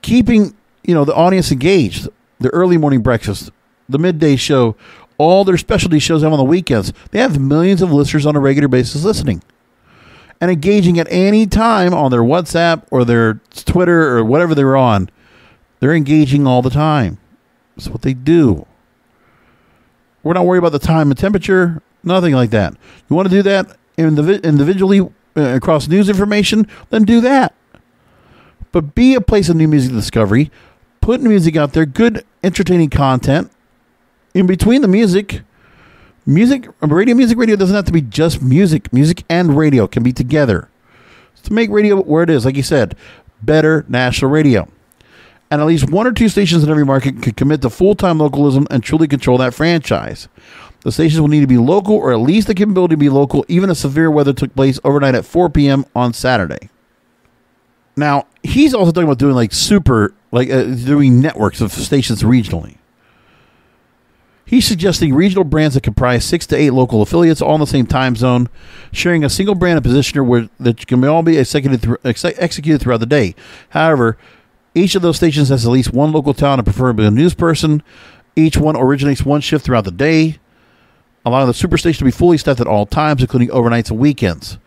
keeping, the audience engaged. The early morning breakfast, the midday show, all their specialty shows have on the weekends. They have millions of listeners on a regular basis listening and engaging at any time on their WhatsApp or their Twitter or whatever they're on. They're engaging all the time. That's what they do. We're not worried about the time and temperature, nothing like that. You want to do that individually across news information, then do that. But be a place of new music discovery. Put music out there, good, entertaining content. In between the music radio doesn't have to be just music. Music and radio can be together. To make radio where it is, like you said, better national radio. And at least 1 or 2 stations in every market can commit to full-time localism and truly control that franchise. The stations will need to be local or at least the capability to be local, even if severe weather took place overnight at 4 p.m. on Saturday. Now, he's also talking about doing doing networks of stations regionally. He's suggesting regional brands that comprise 6 to 8 local affiliates, all in the same time zone, sharing a single brand and positioner that can all be executed throughout the day. However, each of those stations has at least one local talent and preferably a news person. Each one originates one shift throughout the day, allowing the superstation to be fully staffed at all times, including overnights and weekends.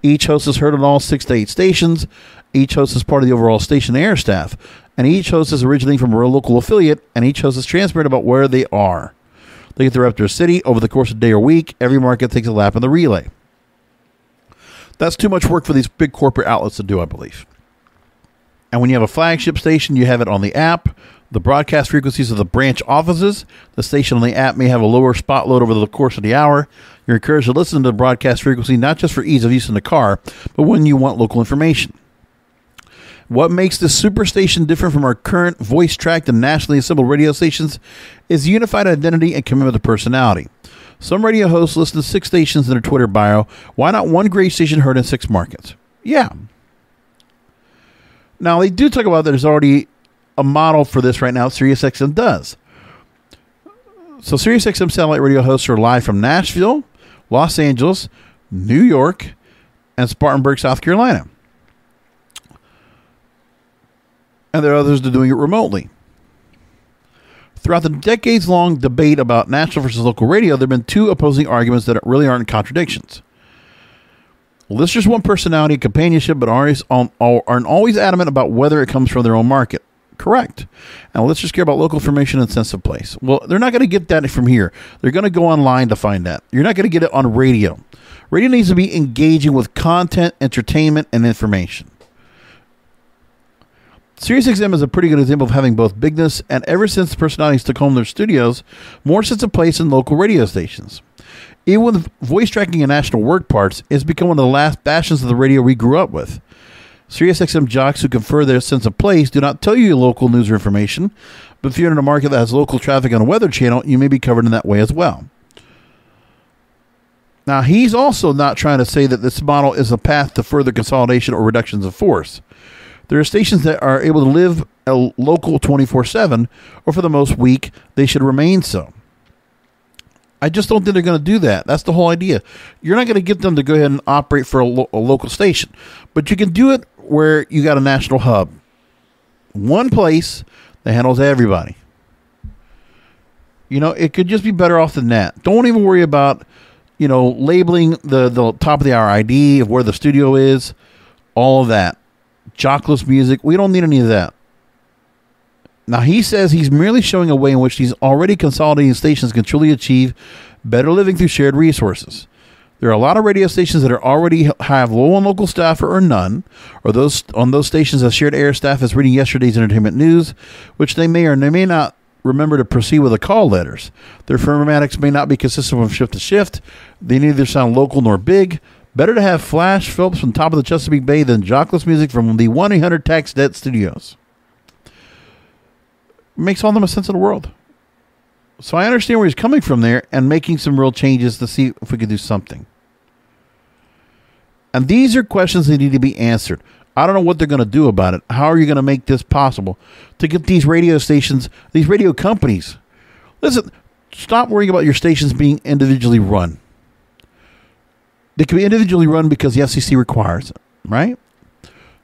Each host is heard on all 6 to 8 stations. Each host is part of the overall station air staff. And each host is originating from a local affiliate, and each host is transparent about where they are. They get their up to a city over the course of a day or week. Every market takes a lap in the relay. That's too much work for these big corporate outlets to do, I believe. And when you have a flagship station, you have it on the app. The broadcast frequencies of the branch offices. The station on the app may have a lower spot load over the course of the hour. You're encouraged to listen to the broadcast frequency not just for ease of use in the car, but when you want local information. What makes this superstation different from our current voice-tracked and nationally assembled radio stations is unified identity and commitment to personality. Some radio hosts listen to 6 stations in their Twitter bio. Why not one great station heard in 6 markets? Yeah. Now, they do talk about that there's already a model for this right now. SiriusXM does. So SiriusXM satellite radio hosts are live from Nashville, Los Angeles, New York, and Spartanburg, South Carolina. And there are others that are doing it remotely. Throughout the decades-long debate about national versus local radio, there have been 2 opposing arguments that really aren't contradictions. Listeners want personality and companionship, but aren't always adamant about whether it comes from their own market. Correct. And listeners care about local information and sense of place. Well, they're not going to get that from here. They're going to go online to find that. You're not going to get it on radio. Radio needs to be engaging with content, entertainment, and information. SiriusXM is a pretty good example of having both bigness and, ever since the personalities took home their studios, more sense of place in local radio stations. Even with voice tracking and national work parts, it's become one of the last bastions of the radio we grew up with. SiriusXM jocks who confer their sense of place do not tell you your local news or information, but if you're in a market that has local traffic on a weather channel, you may be covered in that way as well. Now, he's also not trying to say that this model is a path to further consolidation or reductions of force. There are stations that are able to live a local 24/7, or for the most week, they should remain so. I just don't think they're going to do that. That's the whole idea. You're not going to get them to go ahead and operate for a local station, but you can do it where you got a national hub. One place that handles everybody. It could just be better off than that. Don't even worry about, labeling the top of the hour ID of where the studio is, all of that. Jockless music. We don't need any of that. Now, he says he's merely showing a way in which these already consolidating stations can truly achieve better living through shared resources. There are a lot of radio stations that are already have low on local staff or none, or those on those stations that shared air staff is reading yesterday's entertainment news, which they may or they may not remember to proceed with the call letters. Their informatics may not be consistent from shift to shift. They neither sound local nor big. Better to have Flash Phillips from top of the Chesapeake Bay than jockless music from the 1-800 Tax Debt Studios. Makes all the sense in the world. So I understand where he's coming from there and making some real changes to see if we could do something. And these are questions that need to be answered. I don't know what they're going to do about it. How are you going to make this possible to get these radio stations, these radio companies? Listen, stop worrying about your stations being individually run. They can be individually run because the FCC requires it, right?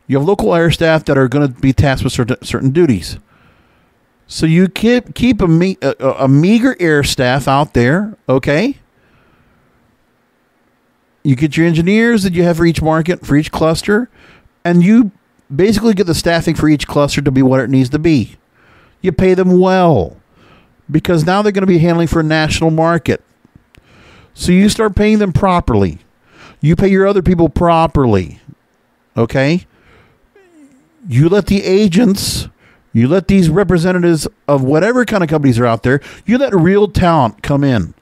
You have local air staff that are going to be tasked with certain duties. So you keep a meager air staff out there, okay? You get your engineers that you have for each market, for each cluster, and you basically get the staffing for each cluster to be what it needs to be. You pay them well because now they're going to be handling for a national market. So you start paying them properly. You pay your other people properly, okay? You let the agents, you let these representatives of whatever kind of companies are out there, you let real talent come in.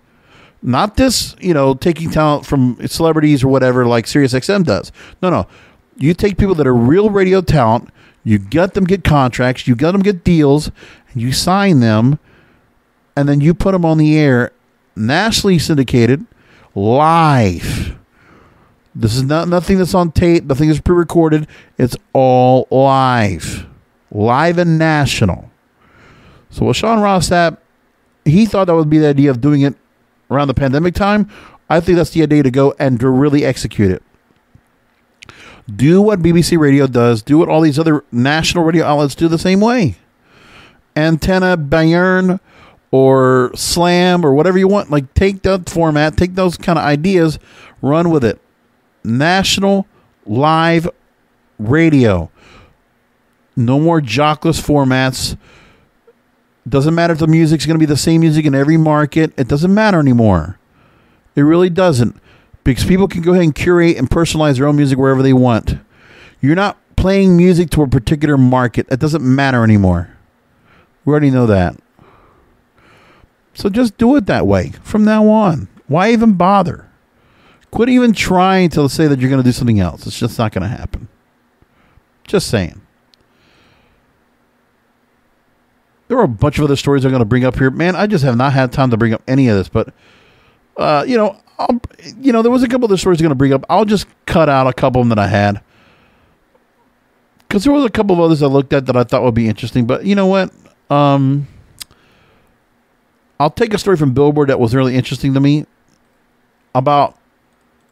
Not this, taking talent from celebrities or whatever like SiriusXM does. No. You take people that are real radio talent, you get them get contracts, you get them get deals, and you sign them, and then you put them on the air, nationally syndicated, live. This is nothing that's on tape, nothing that's pre-recorded. It's all live. Live and national. So with Sean Rossap, he thought that would be the idea of doing it around the pandemic time. I think that's the idea to go and to really execute it. Do what BBC Radio does. Do what all these other national radio outlets do the same way. Antenna, Bayern, or Slam, or whatever you want. Like, take that format, take those kind of ideas, run with it. National live radio. No more jockless formats. Doesn't matter if the music's going to be the same music in every market. It doesn't matter anymore. It really doesn't. Because people can go ahead and curate and personalize their own music wherever they want. You're not playing music to a particular market. It doesn't matter anymore. We already know that. So just do it that way from now on. Why even bother? Quit even trying to say that you're going to do something else. It's just not going to happen. Just saying. There are a bunch of other stories I'm going to bring up here. Man, I just have not had time to bring up any of this. But, there was a couple of other stories I'm going to bring up. I'll just cut out a couple of them that I had. Because there was a couple of others I looked at that I thought would be interesting. But you know what? I'll take a story from Billboard that was really interesting to me about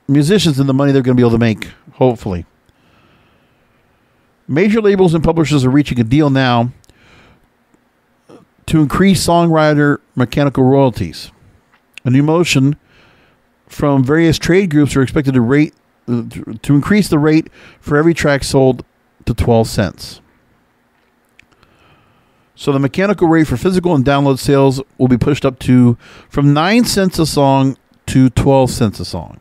musicians and the money they're going to be able to make, hopefully. Major labels and publishers are reaching a deal now to increase songwriter mechanical royalties. A new motion from various trade groups are expected to increase the rate for every track sold to 12 cents. So the mechanical rate for physical and download sales will be pushed up to from 9 cents a song to 12 cents a song.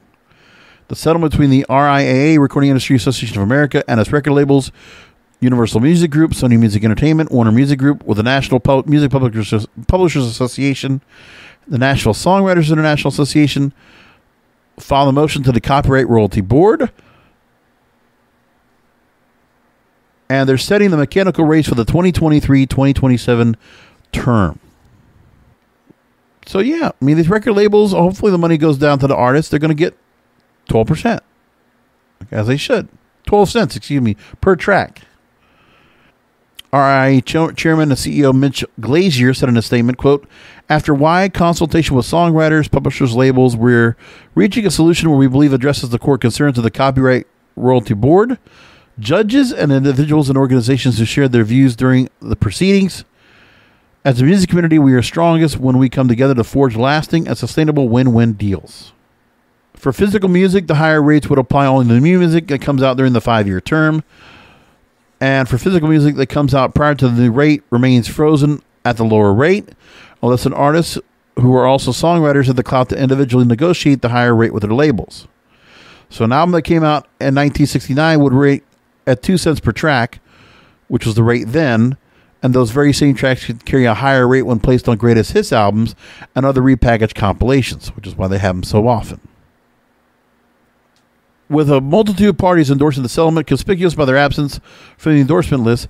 The settlement between the RIAA, Recording Industry Association of America, and its record labels, Universal Music Group, Sony Music Entertainment, Warner Music Group, with the National Music Publishers Association, the National Songwriters International Association, filed a motion to the Copyright Royalty Board. And they're setting the mechanical rates for the 2023-2027 term. So, yeah, I mean, these record labels, hopefully the money goes down to the artists. They're going to get 12%, as they should. 12 cents, per track. RI Chairman and CEO Mitch Glazier said in a statement, quote, after wide consultation with songwriters, publishers, labels, we're reaching a solution where we believe addresses the core concerns of the Copyright Royalty Board, judges, and individuals and organizations who shared their views during the proceedings. As a music community, we are strongest when we come together to forge lasting and sustainable win-win deals. For physical music, the higher rates would apply only to the new music that comes out during the 5-year term. And for physical music that comes out prior to the new rate remains frozen at the lower rate, unless an artist who are also songwriters have the clout to individually negotiate the higher rate with their labels. So an album that came out in 1969 would rate at 2 cents per track, which was the rate then, and those very same tracks could carry a higher rate when placed on greatest hits albums and other repackaged compilations, which is why they have them so often. With a multitude of parties endorsing the settlement, conspicuous by their absence from the endorsement list,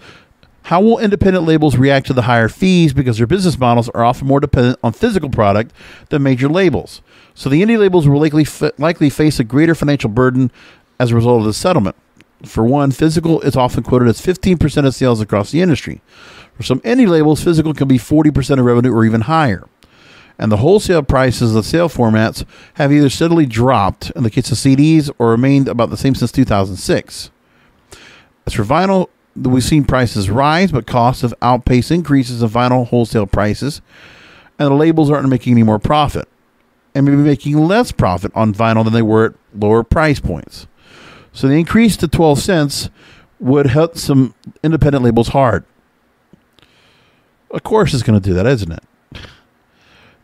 how will independent labels react to the higher fees, because their business models are often more dependent on physical product than major labels? So the indie labels will likely face a greater financial burden as a result of the settlement. For one, physical is often quoted as 15% of sales across the industry. For some indie labels, physical can be 40% of revenue or even higher. And the wholesale prices of sale formats have either steadily dropped in the case of CDs or remained about the same since 2006. As for vinyl, we've seen prices rise, but costs have outpaced increases in vinyl wholesale prices, and the labels aren't making any more profit, and maybe making less profit on vinyl than they were at lower price points. So the increase to 12 cents would hit some independent labels hard. Of course it's going to do that, isn't it?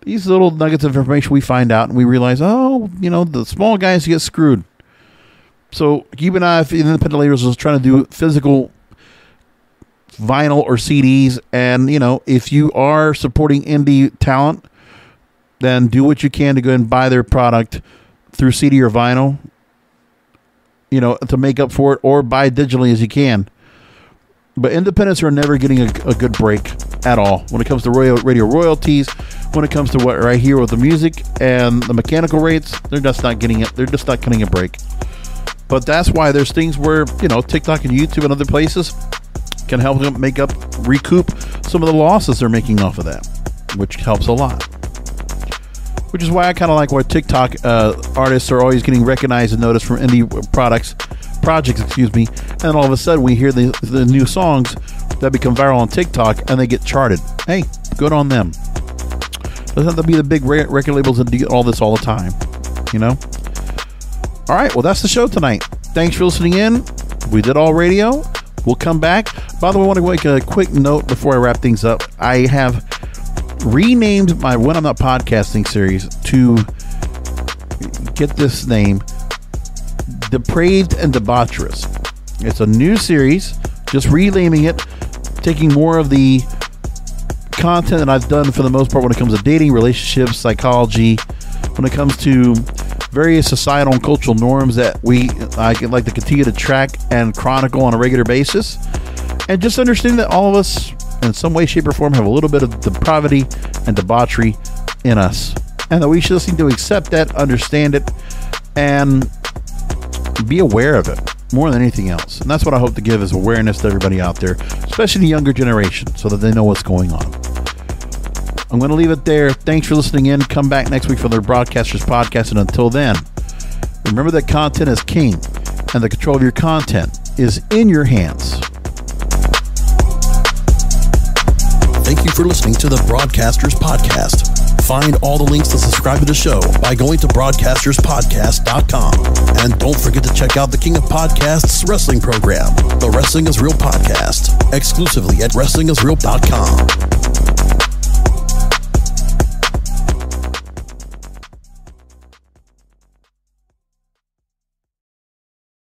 These little nuggets of information we find out and we realize, the small guys get screwed. So keep an eye if independent labels is trying to do physical vinyl or CDs. And, if you are supporting indie talent, then do what you can to go and buy their product through CD or vinyl, to make up for it, or buy digitally as you can. But independents are never getting a good break at all when it comes to radio royalties, when it comes to what right here with the music and the mechanical rates. They're just not getting it. They're just not getting a break. But that's why there's things where, TikTok and YouTube and other places can help them recoup some of the losses they're making off of that, which helps a lot. Which is why I kind of like why TikTok artists are always getting recognized and noticed from indie projects, and then all of a sudden we hear the new songs that become viral on TikTok and they get charted. Hey, good on them. Doesn't have to be the big record labels that do all this all the time, All right, well, that's the show tonight. Thanks for listening in. We did all radio. We'll come back. By the way, I want to make a quick note before I wrap things up. I have renamed my When I'm Not Podcasting series to get this name, Depraved and Debaucherous. It's a new series, just renaming it, taking more of the content that I've done for the most part when it comes to dating, relationships, psychology, when it comes to various societal and cultural norms that I like to continue to track and chronicle on a regular basis, and just understanding that all of us in some way, shape, or form have a little bit of depravity and debauchery in us, and that we just need to accept that, understand it, and be aware of it more than anything else. And that's what I hope to give is awareness to everybody out there, especially the younger generation, so that they know what's going on. I'm going to leave it there. Thanks for listening in. Come back next week for the Broadcasters Podcast. And until then, remember that content is king, and the control of your content is in your hands. Thank you for listening to the Broadcasters Podcast. Find all the links to subscribe to the show by going to broadcasterspodcast.com. And don't forget to check out the King of Podcasts wrestling program, the Wrestling is Real Podcast, exclusively at wrestlingisreal.com.